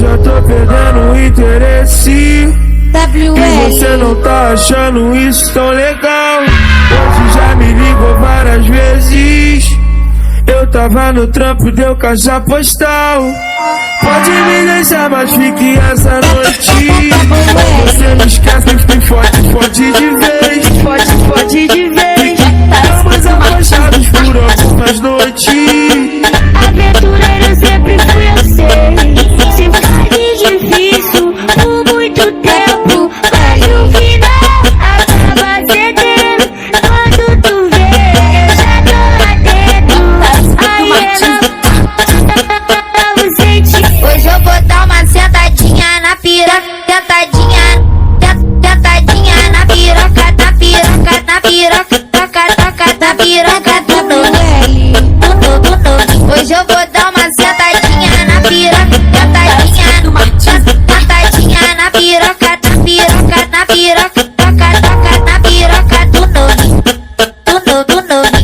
já tô perdendo o interesse. E você não tá achando isso tão legal. Hoje já me ligou várias vezes. Eu tava no trampo, deu caixa postal. Pode me deixar, mas fique essa noite. Você me esquece, fique forte, forte de vez. Forte, forte de vez. Estamos apaixonados por algumas noites. Aventureiro sempre fui, eu sei. Se ficar difícil por muito tempo, mas no final acaba cedendo. Quando tu vê, eu já tô lá dentro. Aí ela ausente. Hoje eu vou dar uma sentadinha na piroca. Sentadinha na piroca, na piroca, na piroca. Da piroca do Noel. Hoje eu vou dar uma sentadinha na piroca. Sentadinha na piroca, na piroca, na piroca. Toca na piroca do Noel. Do Noel.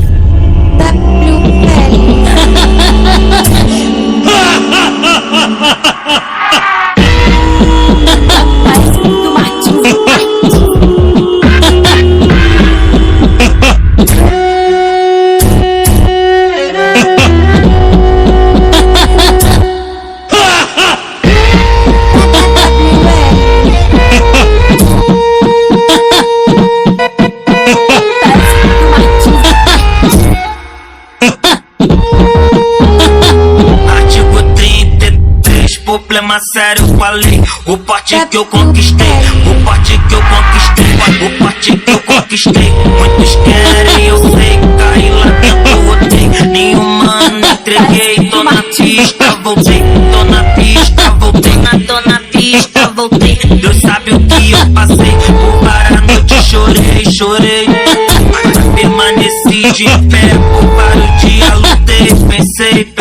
Problema sério, eu falei. O pote que eu conquistei, o pote que eu conquistei, o pote que eu conquistei. Muitos querem, eu sei, caí lá dentro, odeio. Nenhuma não entreguei, tô na pista, voltei. Tô na pista, voltei. Tô na pista, voltei. Deus sabe o que eu passei. Por várias noites chorei. Permaneci de pé, por vários dias lutei. Pensei,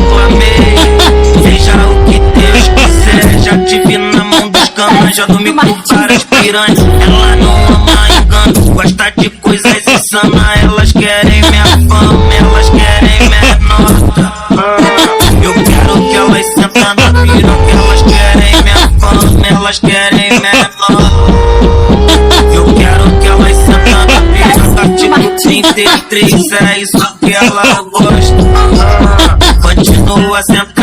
clamei. Seja o que Deus quiser, já tive na mão dos canas, já dormi com várias piranhas. Ela não ama engano, gosta de coisas insanas. Elas querem minha fama, elas querem minha nota. Eu quero que elas sentem na piroca. Elas querem minha fama, elas querem minha nota. Eu quero que elas sentem na piroca. Tipo 33, é isso que ela gosta. Continua sempre